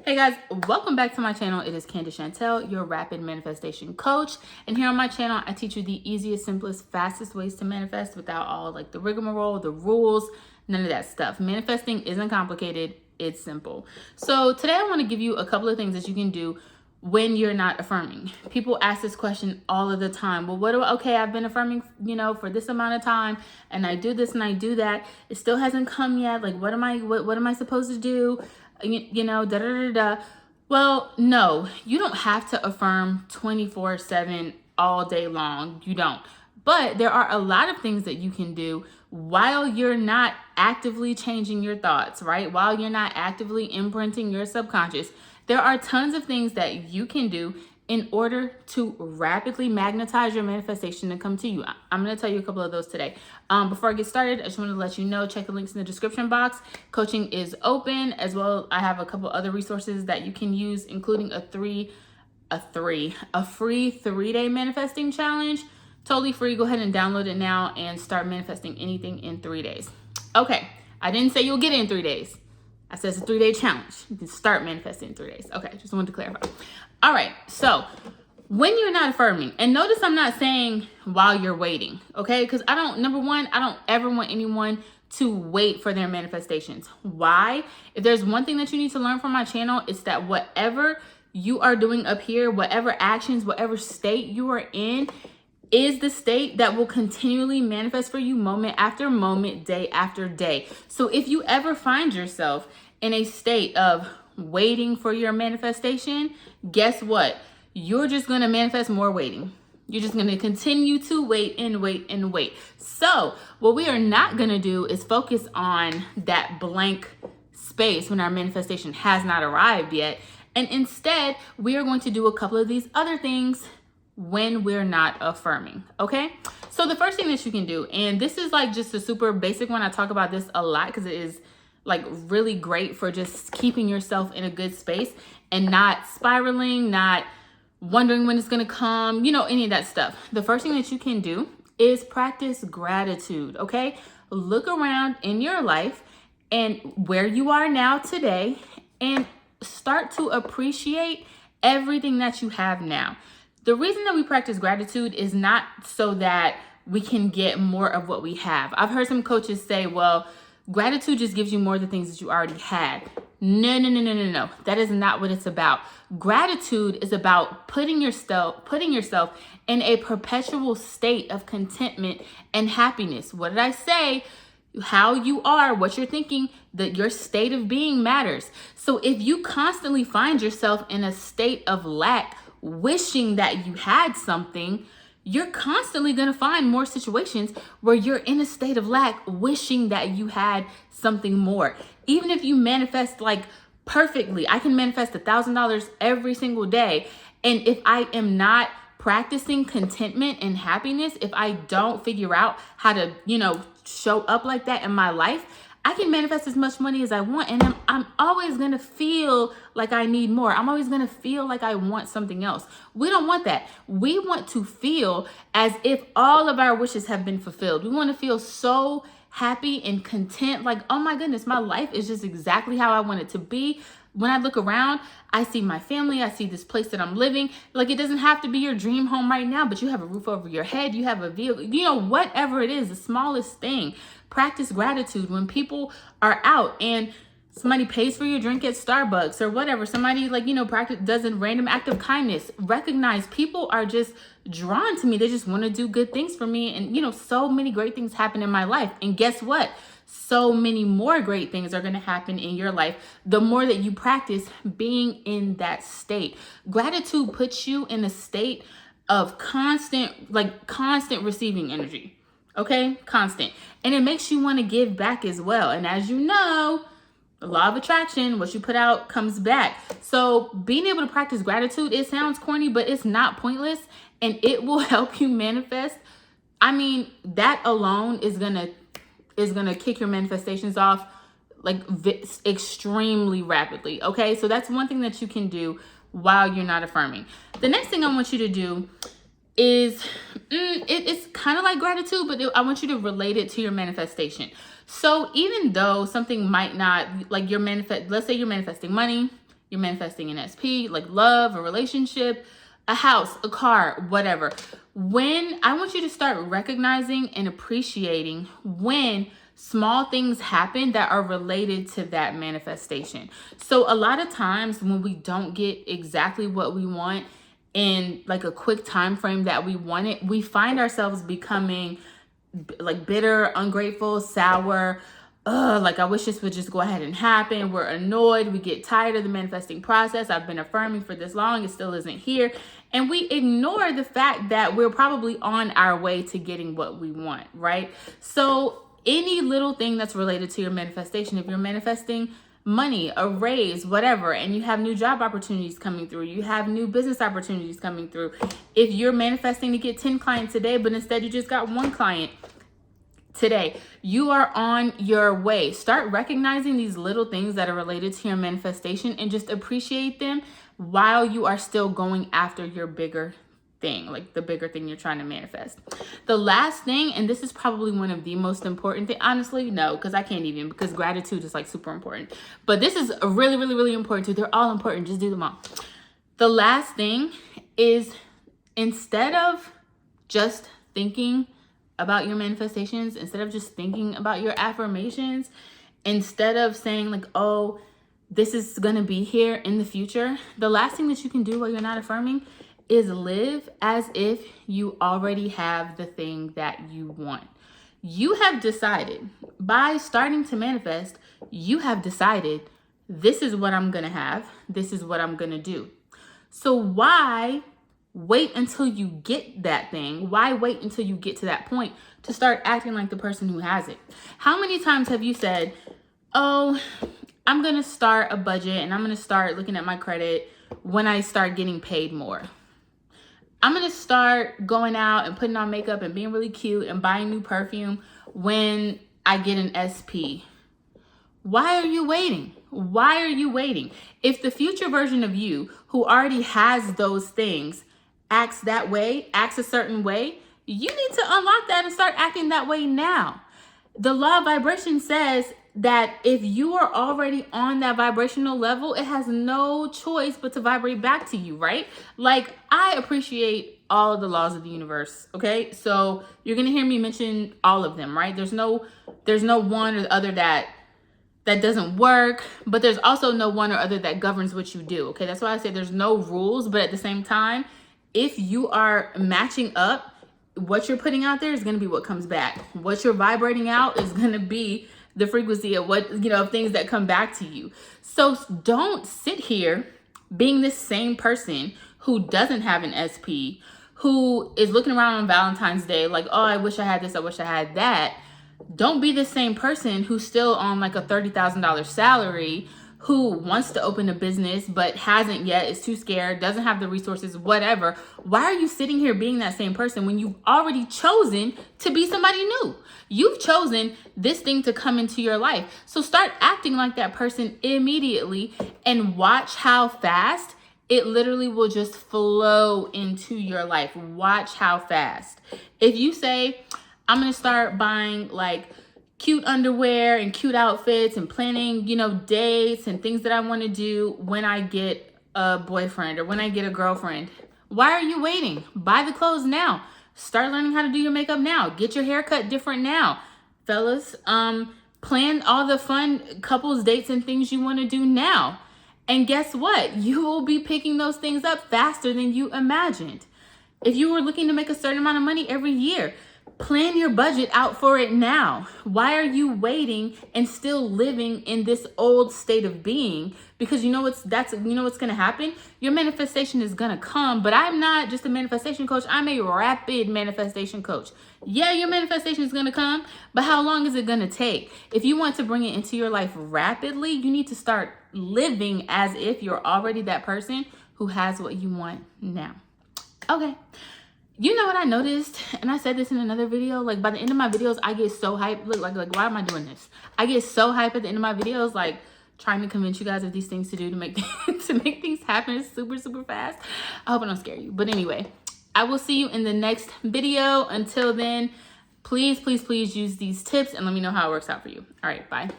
Hey guys, welcome back to my channel. It is Candace and I'm, your rapid manifestation coach. And here on my channel, I teach you the easiest, simplest, fastest ways to manifest without all like the rigmarole, the rules, none of that stuff. Manifesting isn't complicated, it's simple. So today I want to give you a couple of things that you can do when you're not affirming. People ask this question all of the time. Well, okay, I've been affirming, for this amount of time and I do this and I do that. It still hasn't come yet. Like, what am I supposed to do? Da da da da. Well, no, you don't have to affirm 24/7 all day long. You don't. But there are a lot of things that you can do while you're not actively changing your thoughts, right? While you're not actively imprinting your subconscious. There are tons of things that you can do in order to rapidly magnetize your manifestation to come to you. I'm going to tell you a couple of those today. Before I get started, I just want to let you know, check the links in the description box. Coaching is open as well. I have a couple other resources that you can use, including a free 3-day manifesting challenge. Totally free. Go ahead and download it now and start manifesting anything in 3 days. Okay. I didn't say you'll get it in 3 days. I said it's a 3-day challenge. You can start manifesting in 3 days. Okay, just wanted to clarify. All right, so when you're not affirming, and notice I'm not saying while you're waiting, okay? Because number one, I don't ever want anyone to wait for their manifestations. Why? If there's one thing that you need to learn from my channel, it's that whatever you are doing up here, whatever actions, whatever state you are in, is the state that will continually manifest for you moment after moment, day after day. So if you ever find yourself in a state of waiting for your manifestation, guess what? You're just going to manifest more waiting. You're just going to continue to wait and wait and wait. So what we are not going to do is focus on that blank space when our manifestation has not arrived yet. And instead, we are going to do a couple of these other things when we're not affirming, okay? So the first thing that you can do, and this is like just a super basic one. I talk about this a lot because it is like really great for just keeping yourself in a good space and not spiraling, not wondering when it's gonna come, any of that stuff. The first thing that you can do is practice gratitude, okay? Look around in your life and where you are now today and start to appreciate everything that you have now. The reason that we practice gratitude is not so that we can get more of what we have. I've heard some coaches say, well, gratitude just gives you more of the things that you already had. No. That is not what it's about. Gratitude is about putting yourself in a perpetual state of contentment and happiness. What did I say? How you are, what you're thinking, that your state of being matters. So if you constantly find yourself in a state of lack, wishing that you had something, you're constantly going to find more situations where you're in a state of lack, wishing that you had something more. Even if you manifest like perfectly, I can manifest $1,000 every single day. And if I am not practicing contentment and happiness, if I don't figure out how to, show up like that in my life, I can manifest as much money as I want, and I'm always going to feel like I need more. I'm always going to feel like I want something else. We don't want that. We want to feel as if all of our wishes have been fulfilled. We want to feel so happy and content, like, oh my goodness, my life is just exactly how I want it to be. When I look around, I see my family, I see this place that I'm living. Like, it doesn't have to be your dream home right now, but you have a roof over your head, you have a vehicle, whatever it is, the smallest thing. Practice gratitude when people are out and somebody pays for your drink at Starbucks or whatever. Somebody does a random act of kindness. Recognize people are just drawn to me. They just want to do good things for me. And, so many great things happen in my life. And guess what? So many more great things are going to happen in your life the more that you practice being in that state. Gratitude puts you in a state of constant receiving energy. Okay? Constant. And it makes you want to give back as well. And as you know, the law of attraction, what you put out comes back. So being able to practice gratitude, it sounds corny, but it's not pointless, and it will help you manifest. I mean, that alone is gonna kick your manifestations off extremely rapidly. Okay, so that's one thing that you can do while you're not affirming. The next thing I want you to do is it's kind of like gratitude, but I want you to relate it to your manifestation. So even though something might not, like let's say you're manifesting money, You're manifesting an SP, like love, a relationship, a house, a car, whatever. When I want you to start recognizing and appreciating when small things happen that are related to that manifestation. So a lot of times when we don't get exactly what we want in like a quick time frame that we want it, we find ourselves becoming like bitter, ungrateful, sour. Like I wish this would just go ahead and happen. We're annoyed. We get tired of the manifesting process. I've been affirming for this long. It still isn't here. And we ignore the fact that we're probably on our way to getting what we want, right? So any little thing that's related to your manifestation, if you're manifesting money, a raise, whatever, and you have new job opportunities coming through, you have new business opportunities coming through. If you're manifesting to get 10 clients today, but instead you just got 1 client today, you are on your way. Start recognizing these little things that are related to your manifestation and just appreciate them while you are still going after your bigger thing, like the bigger thing you're trying to manifest. The last thing, and this is probably one of the most important thing, honestly, no, because I can't even, because gratitude is like super important. But this is really, really, really important too. They're all important. Just do them all. The last thing is, instead of just thinking about your manifestations, instead of just thinking about your affirmations, instead of saying like, oh, this is gonna be here in the future, the last thing that you can do while you're not affirming is live as if you already have the thing that you want. You have decided, by starting to manifest, you have decided, this is what I'm gonna have, this is what I'm gonna do. So why wait until you get that thing? Why wait until you get to that point to start acting like the person who has it? How many times have you said, oh, I'm gonna start a budget and I'm gonna start looking at my credit when I start getting paid more? I'm gonna start going out and putting on makeup and being really cute and buying new perfume when I get an SP. Why are you waiting? Why are you waiting? If the future version of you who already has those things acts that way, acts a certain way, you need to unlock that and start acting that way now. The law of vibration says that if you are already on that vibrational level, it has no choice but to vibrate back to you, right? Like, I appreciate all of the laws of the universe, okay? So you're gonna hear me mention all of them, right? There's no one or the other that doesn't work, but there's also no one or other that governs what you do, okay? That's why I say there's no rules, but at the same time, if you are matching up, what you're putting out there is gonna be what comes back. What you're vibrating out is gonna be the frequency of what, of things that come back to you. So don't sit here being this same person who doesn't have an SP, who is looking around on Valentine's Day like, oh, I wish I had this, I wish I had that. Don't be the same person who's still on like a $30,000 salary, who wants to open a business but hasn't yet, is too scared, doesn't have the resources, whatever. Why are you sitting here being that same person when you've already chosen to be somebody new? You've chosen this thing to come into your life. So start acting like that person immediately and watch how fast it literally will just flow into your life. Watch how fast. If you say, I'm going to start buying like cute underwear and cute outfits and planning, dates and things that I want to do when I get a boyfriend or when I get a girlfriend. Why are you waiting? Buy the clothes now. Start learning how to do your makeup now. Get your hair cut different now. Fellas, plan all the fun couples dates and things you want to do now. And guess what? You will be picking those things up faster than you imagined. If you were looking to make a certain amount of money every year, plan your budget out for it now. Why are you waiting and still living in this old state of being? Because you know what's going to happen? Your manifestation is going to come, but I'm not just a manifestation coach. I'm a rapid manifestation coach. Yeah, your manifestation is going to come, but how long is it going to take? If you want to bring it into your life rapidly, you need to start living as if you're already that person who has what you want now. Okay. You know what I noticed, and I said this in another video, like by the end of my videos, I get so hyped. Look, like why am I doing this? I get so hyped at the end of my videos, like trying to convince you guys of these things to do to make things happen super, super fast. I hope I don't scare you. But anyway, I will see you in the next video. Until then, please, please, please use these tips and let me know how it works out for you. All right, bye.